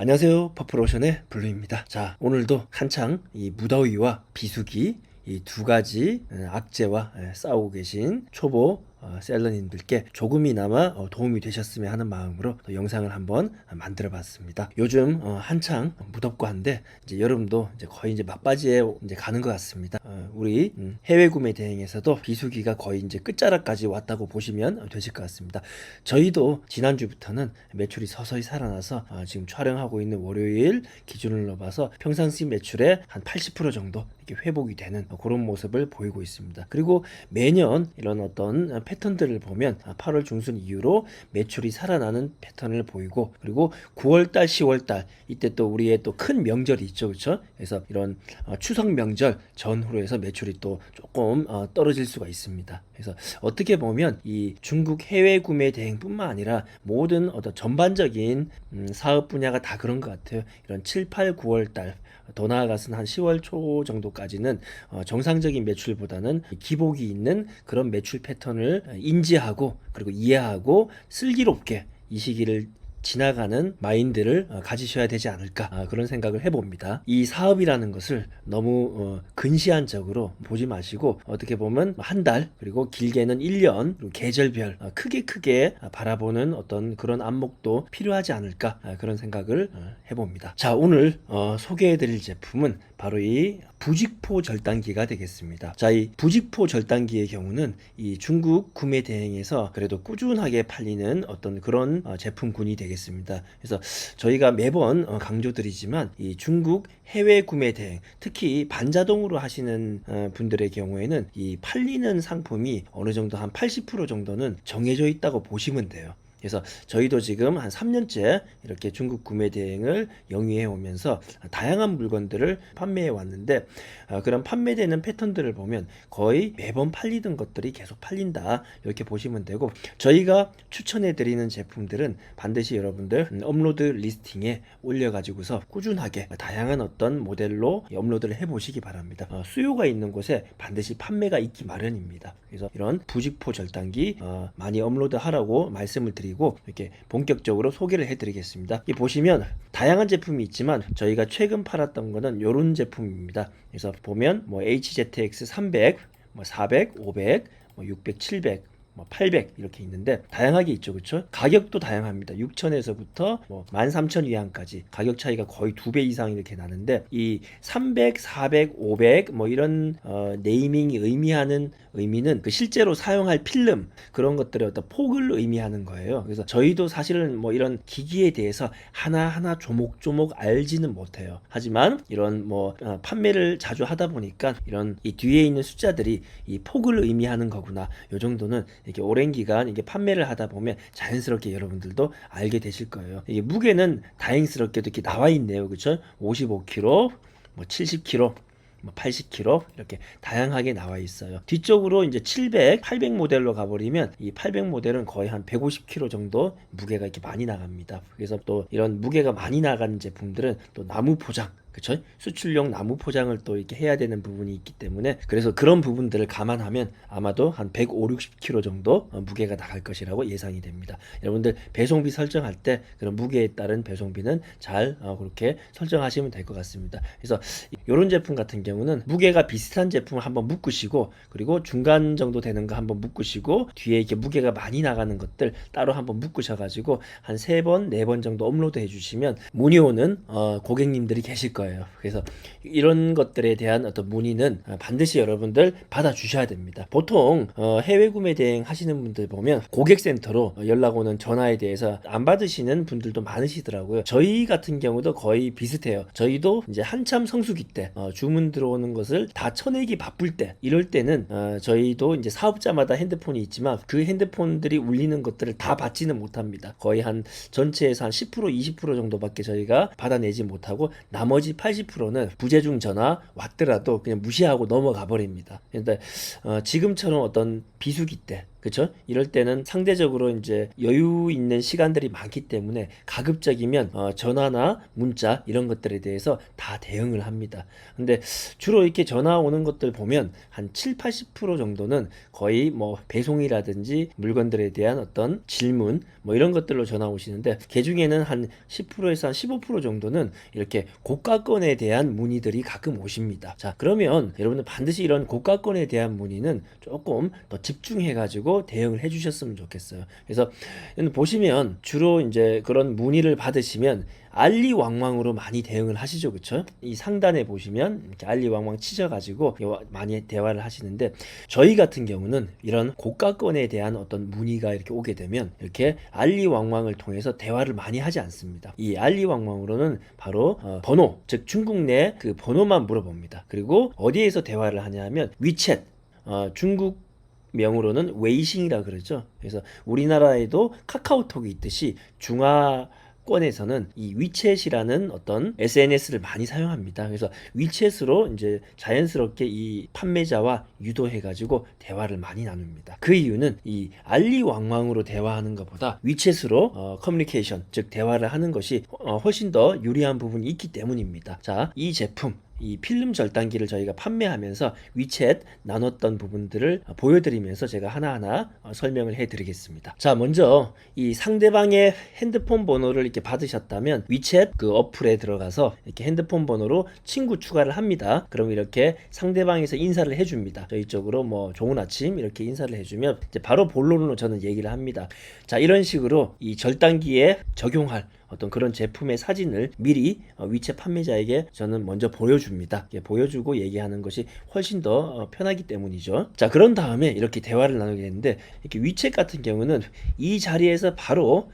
안녕하세요. 퍼플오션의 블루입니다. 자, 오늘도 한창 이 무더위와 비수기 이 두 가지 악재와 싸우고 계신 초보 셀러님들께 조금이나마 도움이 되셨으면 하는 마음으로 또 영상을 한번 만들어 봤습니다. 요즘 한창 무덥고 한데 이제 여름도 이제 거의 이제 막바지에 이제 가는 것 같습니다. 우리 해외 구매 대행에서도 비수기가 거의 이제 끝자락까지 왔다고 보시면 되실 것 같습니다. 저희도 지난주부터는 매출이 서서히 살아나서 지금 촬영하고 있는 월요일 기준으로 봐서 평상시 매출의 한 80% 정도 이렇게 회복이 되는 그런 모습을 보이고 있습니다. 그리고 매년 이런 어떤 패턴들을 보면 8월 중순 이후로 매출이 살아나는 패턴을 보이고, 그리고 9월달, 10월달 이때 또 우리의 또 큰 명절이 있죠, 그렇죠? 그래서 이런 추석 명절 전후로 해서 매출이 또 조금 떨어질 수가 있습니다. 그래서 어떻게 보면 이 중국 해외 구매 대행뿐만 아니라 모든 어떤 전반적인 사업 분야가 다 그런 것 같아요. 이런 7, 8, 9월달 더 나아가서는 한 10월 초 정도까지는 정상적인 매출보다는 기복이 있는 그런 매출 패턴을 인지하고 그리고 이해하고 슬기롭게 이 시기를 지나가는 마인드를 가지셔야 되지 않을까, 그런 생각을 해봅니다. 이 사업이라는 것을 너무 근시안적으로 보지 마시고 어떻게 보면 한 달, 그리고 길게는 1년, 그리고 계절별 크게 바라보는 어떤 그런 안목도 필요하지 않을까, 그런 생각을 해봅니다. 자, 오늘 소개해드릴 제품은 바로 이 부직포 절단기가 되겠습니다. 자, 이 부직포 절단기의 경우는 이 중국 구매 대행에서 그래도 꾸준하게 팔리는 어떤 그런 제품군이 되겠습니다. 그래서 저희가 매번 강조드리지만 이 중국 해외 구매 대행, 특히 반자동으로 하시는 분들의 경우에는 이 팔리는 상품이 어느 정도 한 80% 정도는 정해져 있다고 보시면 돼요. 그래서 저희도 지금 한 3년째 이렇게 중국 구매 대행을 영위해 오면서 다양한 물건들을 판매해 왔는데, 그런 판매되는 패턴들을 보면 거의 매번 팔리던 것들이 계속 팔린다, 이렇게 보시면 되고, 저희가 추천해 드리는 제품들은 반드시 여러분들 업로드 리스팅에 올려 가지고서 꾸준하게 다양한 어떤 모델로 업로드를 해 보시기 바랍니다. 수요가 있는 곳에 반드시 판매가 있기 마련입니다. 그래서 이런 부직포 절단기 많이 업로드 하라고 말씀을 드리고 이렇게 본격적으로 소개를 해드리겠습니다. 이 보시면 다양한 제품이 있지만 저희가 최근 팔았던 거는 이런 제품입니다. 그래서 보면 뭐 HZX 300, 뭐 400, 500, 뭐 600, 700, 800 이렇게 있는데 다양하게 있죠, 그렇죠? 가격도 다양합니다. 6천에서부터 뭐 13,000 위안까지 가격 차이가 거의 2배 이상 이렇게 나는데, 이 300, 400, 500 뭐 이런 네이밍이 의미하는 의미는 그 실제로 사용할 필름 그런 것들의 어떤 폭을 의미하는 거예요. 그래서 저희도 사실은 뭐 이런 기기에 대해서 하나하나 조목조목 알지는 못해요. 하지만 이런 뭐 판매를 자주 하다 보니까 이런 이 뒤에 있는 숫자들이 이 폭을 의미하는 거구나, 요 정도는 이렇게 오랜 기간 이게 판매를 하다 보면 자연스럽게 여러분들도 알게 되실 거예요. 이게 무게는 다행스럽게도 이렇게 나와 있네요, 그렇죠? 55kg, 뭐 70kg, 뭐 80kg 이렇게 다양하게 나와 있어요. 뒤쪽으로 이제 700, 800 모델로 가버리면 이 800 모델은 거의 한 150kg 정도 무게가 이렇게 많이 나갑니다. 그래서 또 이런 무게가 많이 나가는 제품들은 또 나무 포장, 그쵸? 수출용 나무 포장을 또 이렇게 해야 되는 부분이 있기 때문에, 그래서 그런 부분들을 감안하면 아마도 한 150, 60kg 정도 무게가 나갈 것이라고 예상이 됩니다. 여러분들 배송비 설정할 때 그런 무게에 따른 배송비는 잘 그렇게 설정하시면 될 것 같습니다. 그래서 이런 제품 같은 경우는 무게가 비슷한 제품을 한번 묶으시고, 그리고 중간 정도 되는 거 한번 묶으시고, 뒤에 이렇게 무게가 많이 나가는 것들 따로 한번 묶으셔가지고 한 3번, 4번 정도 업로드 해주시면 문의 오는 고객님들이 계실 거예요. 그래서 이런 것들에 대한 어떤 문의는 반드시 여러분들 받아주셔야 됩니다. 보통 해외 구매 대행 하시는 분들 보면 고객센터로 연락 오는 전화에 대해서 안 받으시는 분들도 많으시더라고요. 저희 같은 경우도 거의 비슷해요. 저희도 이제 한참 성수기 때 주문 들어오는 것을 다 쳐내기 바쁠 때, 이럴 때는 저희도 이제 사업자마다 핸드폰이 있지만 그 핸드폰들이 울리는 것들을 다 받지는 못합니다. 거의 한 전체에서 한 10%, 20% 정도밖에 저희가 받아내지 못하고, 나머지 80%는 부재중 전화 왔더라도 그냥 무시하고 넘어가 버립니다. 그런데 지금처럼 어떤 비수기 때 그쵸? 이럴 때는 상대적으로 이제 여유 있는 시간들이 많기 때문에 가급적이면 전화나 문자 이런 것들에 대해서 다 대응을 합니다. 근데 주로 이렇게 전화 오는 것들 보면 한 7, 80% 정도는 거의 뭐 배송이라든지 물건들에 대한 어떤 질문 뭐 이런 것들로 전화 오시는데, 그 중에는 한 10%에서 한 15% 정도는 이렇게 고가건에 대한 문의들이 가끔 오십니다. 자, 그러면 여러분들 반드시 이런 고가건에 대한 문의는 조금 더 집중해 가지고 대응을 해 주셨으면 좋겠어요. 그래서 보시면 주로 이제 그런 문의를 받으시면 알리왕왕으로 많이 대응을 하시죠, 그쵸? 이 상단에 보시면 이렇게 알리왕왕 치셔가지고 많이 대화를 하시는데, 저희 같은 경우는 이런 고가건에 대한 어떤 문의가 이렇게 오게 되면 이렇게 알리왕왕을 통해서 대화를 많이 하지 않습니다. 이 알리왕왕으로는 바로 번호, 즉 중국 내 그 번호만 물어봅니다. 그리고 어디에서 대화를 하냐면 위챗, 중국 명으로는 웨이싱이라 그러죠. 그래서 우리나라에도 카카오톡이 있듯이 중화권에서는 이 위챗이라는 어떤 SNS를 많이 사용합니다. 그래서 위챗으로 이제 자연스럽게 이 판매자와 유도해가지고 대화를 많이 나눕니다. 그 이유는 이 알리왕왕으로 대화하는 것보다 위챗으로 커뮤니케이션, 즉 대화를 하는 것이 훨씬 더 유리한 부분이 있기 때문입니다. 자, 이 제품, 이 필름 절단기를 저희가 판매하면서 위챗 나눴던 부분들을 보여드리면서 제가 하나하나 설명을 해드리겠습니다. 자, 먼저 이 상대방의 핸드폰 번호를 이렇게 받으셨다면 위챗 그 어플에 들어가서 이렇게 핸드폰 번호로 친구 추가를 합니다. 그럼 이렇게 상대방에서 인사를 해줍니다. 저희 쪽으로 뭐 좋은 아침 이렇게 인사를 해주면 이제 바로 본론으로 저는 얘기를 합니다. 자, 이런 식으로 이 절단기에 적용할 어떤 그런 제품의 사진을 미리 위챗 판매자에게 저는 먼저 보여줍니다. 보여주고 얘기하는 것이 훨씬 더 편하기 때문이죠. 자, 그런 다음에 이렇게 대화를 나누게 되는데, 이렇게 위챗 같은 경우는 이 자리에서 바로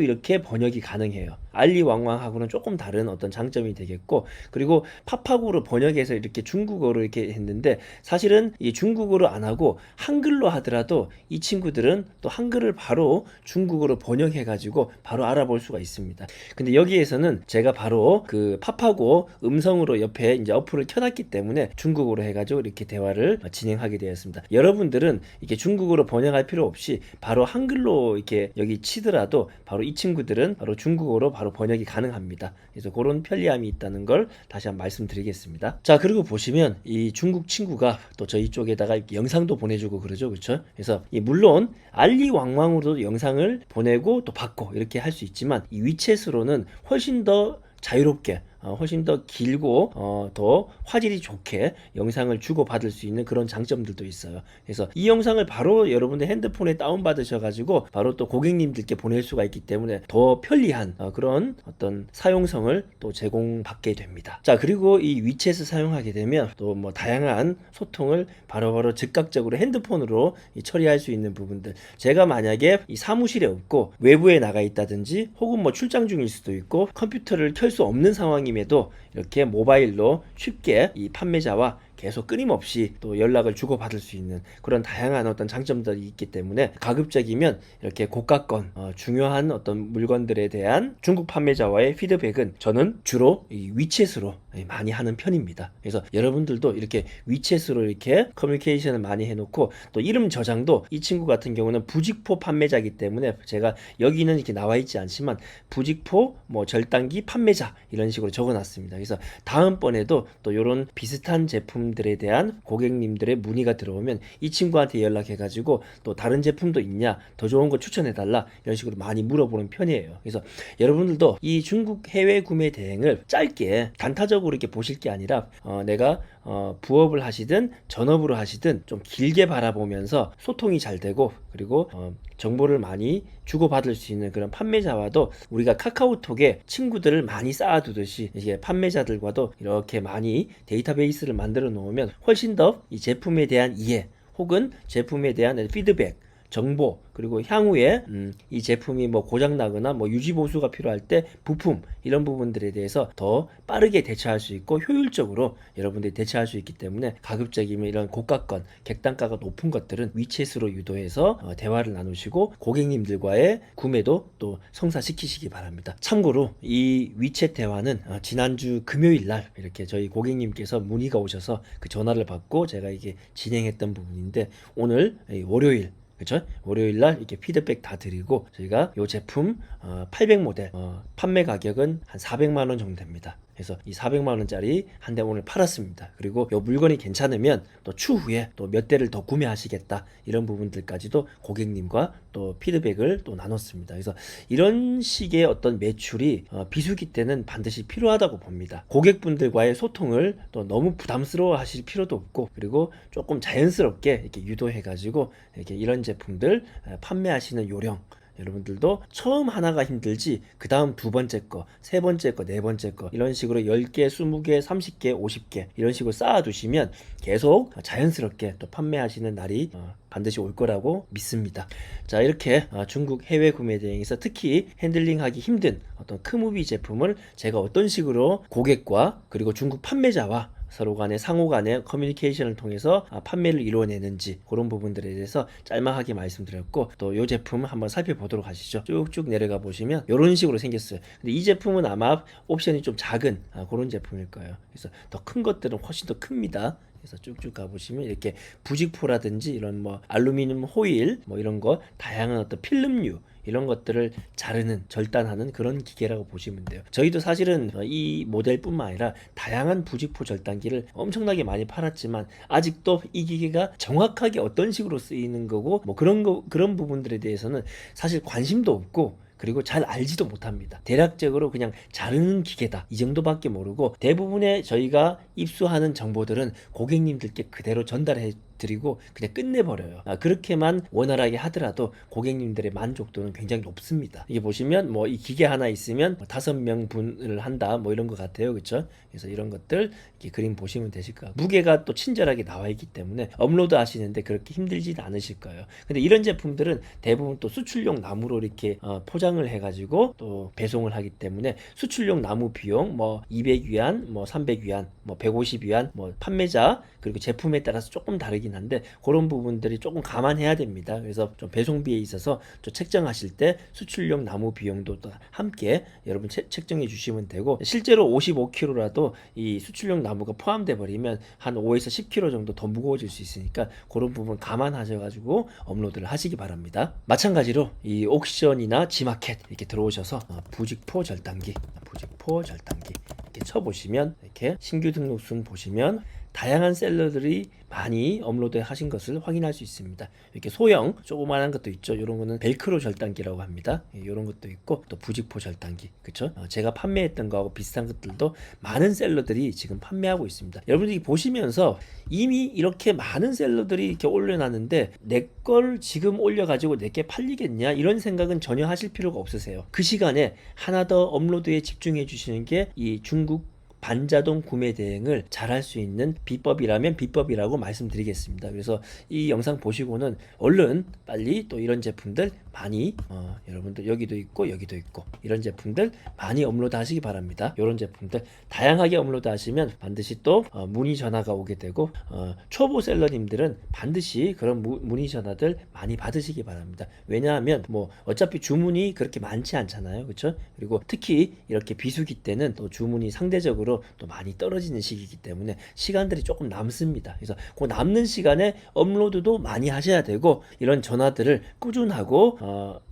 이렇게 번역이 가능해요. 알리왕왕하고는 조금 다른 어떤 장점이 되겠고, 그리고 팝하고로 번역해서 이렇게 중국어로 이렇게 했는데, 사실은 이 중국어로 안 하고 한글로 하더라도 이 친구들은 또 한글을 바로 중국어로 번역해 가지고 바로 알아볼 수가 있습니다. 근데 여기에서는 제가 바로 그 팝하고 음성으로 옆에 이제 어플을 켜놨기 때문에 중국어로 해가지고 이렇게 대화를 진행하게 되었습니다. 여러분들은 이렇게 중국어로 번역할 필요 없이 바로 한글로 이렇게 여기 치더라도 바로 이 친구들은 바로 중국어로 바로 번역이 가능합니다. 그래서 그런 편리함이 있다는 걸 다시 한번 말씀드리겠습니다. 자, 그리고 보시면 이 중국 친구가 또 저희 쪽에다가 이렇게 영상도 보내주고 그러죠, 그렇죠? 그래서 물론 알리왕왕으로도 영상을 보내고 또 받고 이렇게 할 수 있지만, 이 위챗으로는 훨씬 더 자유롭게 훨씬 더 길고 더 화질이 좋게 영상을 주고받을 수 있는 그런 장점들도 있어요. 그래서 이 영상을 바로 여러분의 핸드폰에 다운받으셔가지고 바로 또 고객님들께 보낼 수가 있기 때문에 더 편리한 그런 어떤 사용성을 또 제공받게 됩니다. 자, 그리고 이 위챗을 사용하게 되면 또 뭐 다양한 소통을 바로바로 즉각적으로 핸드폰으로 처리할 수 있는 부분들, 제가 만약에 이 사무실에 없고 외부에 나가 있다든지 혹은 뭐 출장 중일 수도 있고 컴퓨터를 켤 수 없는 상황임에도 이렇게 모바일로 쉽게 이 판매자와 계속 끊임없이 또 연락을 주고받을 수 있는 그런 다양한 어떤 장점들이 있기 때문에, 가급적이면 이렇게 고가건 중요한 어떤 물건들에 대한 중국 판매자와의 피드백은 저는 주로 이 위챗으로 많이 하는 편입니다. 그래서 여러분들도 이렇게 위챗으로 이렇게 커뮤니케이션을 많이 해놓고, 또 이름 저장도 이 친구 같은 경우는 부직포 판매자이기 때문에 제가 여기는 이렇게 나와 있지 않지만 부직포 뭐 절단기 판매자 이런 식으로 적어놨습니다. 그래서 다음번에도 또 이런 비슷한 제품들에 대한 고객님들의 문의가 들어오면 이 친구한테 연락해가지고 또 다른 제품도 있냐, 더 좋은 거 추천해달라, 이런 식으로 많이 물어보는 편이에요. 그래서 여러분들도 이 중국 해외 구매 대행을 짧게 단타적으로 이렇게 보실 게 아니라 내가 부업을 하시든 전업으로 하시든 좀 길게 바라보면서 소통이 잘 되고, 그리고 정보를 많이 주고받을 수 있는 그런 판매자와도 우리가 카카오톡에 친구들을 많이 쌓아두듯이 이게 판매자들과도 이렇게 많이 데이터베이스를 만들어 놓으면 훨씬 더 이 제품에 대한 이해 혹은 제품에 대한 피드백, 정보, 그리고 향후에 이 제품이 뭐 고장나거나 뭐 유지보수가 필요할 때 부품 이런 부분들에 대해서 더 빠르게 대처할 수 있고 효율적으로 여러분들이 대처할 수 있기 때문에, 가급적이면 이런 고가건, 객단가가 높은 것들은 위챗으로 유도해서 대화를 나누시고 고객님들과의 구매도 또 성사시키시기 바랍니다. 참고로 이 위챗 대화는 지난주 금요일 날 이렇게 저희 고객님께서 문의가 오셔서 그 전화를 받고 제가 이게 진행했던 부분인데, 오늘 월요일 그렇죠? 월요일 날 이렇게 피드백 다 드리고 저희가 이 제품 800 모델 판매 가격은 한 400만 원 정도 됩니다. 그래서 이 400만 원짜리 한 대 오늘 팔았습니다. 그리고 이 물건이 괜찮으면 또 추후에 또 몇 대를 더 구매하시겠다 이런 부분들까지도 고객님과 또 피드백을 또 나눴습니다. 그래서 이런 식의 어떤 매출이 비수기 때는 반드시 필요하다고 봅니다. 고객분들과의 소통을 또 너무 부담스러워 하실 필요도 없고, 그리고 조금 자연스럽게 이렇게 유도해 가지고 이렇게 이런 제품들 판매하시는 요령, 여러분들도 처음 하나가 힘들지 그 다음 두 번째 거, 세 번째 거, 네 번째 거 이런 식으로 10개, 20개, 30개, 50개 이런 식으로 쌓아두시면 계속 자연스럽게 또 판매하시는 날이 반드시 올 거라고 믿습니다. 자, 이렇게 중국 해외 구매 대행에서 특히 핸들링하기 힘든 어떤 크무비 제품을 제가 어떤 식으로 고객과 그리고 중국 판매자와 서로 간의 상호 간의 커뮤니케이션을 통해서 판매를 이루어내는지 그런 부분들에 대해서 짤막하게 말씀드렸고, 또 이 제품 한번 살펴보도록 하시죠. 쭉쭉 내려가 보시면 이런 식으로 생겼어요. 근데 이 제품은 아마 옵션이 좀 작은 그런 제품일 거예요. 그래서 더 큰 것들은 훨씬 더 큽니다. 그래서 쭉쭉 가보시면 이렇게 부직포라든지 이런 뭐 알루미늄 호일 뭐 이런 거 다양한 어떤 필름류 이런 것들을 자르는 절단하는 그런 기계라고 보시면 돼요. 저희도 사실은 이 모델뿐만 아니라 다양한 부직포 절단기를 엄청나게 많이 팔았지만 아직도 이 기계가 정확하게 어떤 식으로 쓰이는 거고 뭐 그런 부분들에 대해서는 사실 관심도 없고, 그리고 잘 알지도 못합니다. 대략적으로 그냥 자르는 기계다 이 정도밖에 모르고, 대부분의 저희가 입수하는 정보들은 고객님들께 그대로 전달해 드리고 그냥 끝내버려요. 그렇게만 원활하게 하더라도 고객님들의 만족도는 굉장히 높습니다. 이게 보시면 뭐 이 기계 하나 있으면 5명 분을 한다 뭐 이런 것 같아요. 그렇죠? 그래서 이런 것들 이렇게 그림 보시면 되실 거예요. 무게가 또 친절하게 나와 있기 때문에 업로드 하시는데 그렇게 힘들지는 않으실 거예요. 근데 이런 제품들은 대부분 또 수출용 나무로 이렇게 포장을 해가지고 또 배송을 하기 때문에 수출용 나무 비용 뭐 200위안, 뭐 300위안, 뭐 150위안, 뭐 판매자 그리고 제품에 따라서 조금 다르긴 한데 그런 부분들이 조금 감안해야 됩니다. 그래서 좀 배송비에 있어서 좀 책정하실 때 수출용 나무 비용도 또 함께 여러분 책정해 주시면 되고, 실제로 55kg라도 이 수출용 나무가 포함돼 버리면 한 5에서 10kg 정도 더 무거워질 수 있으니까 그런 부분 감안하셔가지고 업로드를 하시기 바랍니다. 마찬가지로 이 옥션이나 지마켓 이렇게 들어오셔서 부직포 절단기 이렇게 쳐보시면 이렇게 신규 등록순 보시면 다양한 셀러들이 많이 업로드 하신 것을 확인할 수 있습니다. 이렇게 소형 조그만한 것도 있죠. 이런 거는 벨크로 절단기라고 합니다. 이런 것도 있고 또 부직포 절단기, 그렇죠? 제가 판매했던 거하고 비슷한 것들도 많은 셀러들이 지금 판매하고 있습니다. 여러분들이 보시면서 이미 이렇게 많은 셀러들이 이렇게 올려놨는데 내 걸 지금 올려가지고 내게 팔리겠냐 이런 생각은 전혀 하실 필요가 없으세요. 그 시간에 하나 더 업로드에 집중해 주시는 게 이 중국 반자동 구매 대행을 잘할 수 있는 비법이라면 비법이라고 말씀드리겠습니다. 그래서 이 영상 보시고는 얼른 빨리 또 이런 제품들 많이 여러분들 여기도 있고 여기도 있고 이런 제품들 많이 업로드 하시기 바랍니다. 이런 제품들 다양하게 업로드 하시면 반드시 또 문의 전화가 오게 되고, 초보 셀러님들은 반드시 그런 문의 전화들 많이 받으시기 바랍니다. 왜냐하면 뭐 어차피 주문이 그렇게 많지 않잖아요. 그렇죠? 그리고 특히 이렇게 비수기 때는 또 주문이 상대적으로 또 많이 떨어지는 시기이기 때문에 시간들이 조금 남습니다. 그래서 그 남는 시간에 업로드도 많이 하셔야 되고, 이런 전화들을 꾸준하고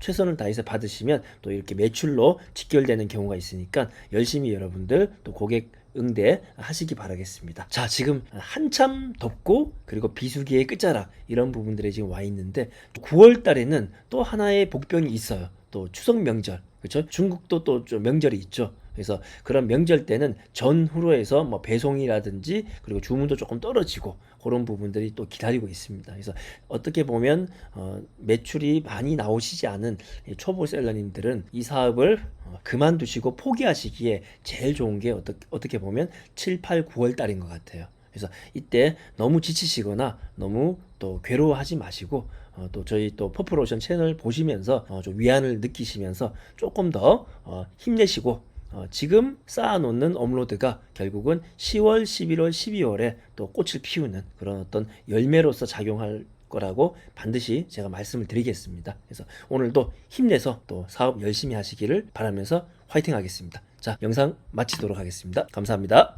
최선을 다해서 받으시면 또 이렇게 매출로 직결되는 경우가 있으니까 열심히 여러분들 또 고객 응대 하시기 바라겠습니다. 자, 지금 한참 덥고 그리고 비수기의 끝자락 이런 부분들에 지금 와 있는데 9월 달에는 또 하나의 복병이 있어요. 또 추석 명절, 그렇죠? 중국도 또 좀 명절이 있죠. 그래서 그런 명절 때는 전후로 해서 뭐 배송이라든지 그리고 주문도 조금 떨어지고 그런 부분들이 또 기다리고 있습니다. 그래서 어떻게 보면 매출이 많이 나오시지 않은 초보 셀러님들은 이 사업을 그만두시고 포기하시기에 제일 좋은 게 어떻게 보면 7, 8, 9월 달인 것 같아요. 그래서 이때 너무 지치시거나 너무 또 괴로워하지 마시고 또 저희 또 퍼플오션 채널 보시면서 좀 위안을 느끼시면서 조금 더 힘내시고, 지금 쌓아놓는 업로드가 결국은 10월, 11월, 12월에 또 꽃을 피우는 그런 어떤 열매로서 작용할 거라고 반드시 제가 말씀을 드리겠습니다. 그래서 오늘도 힘내서 또 사업 열심히 하시기를 바라면서 화이팅 하겠습니다. 자, 영상 마치도록 하겠습니다. 감사합니다.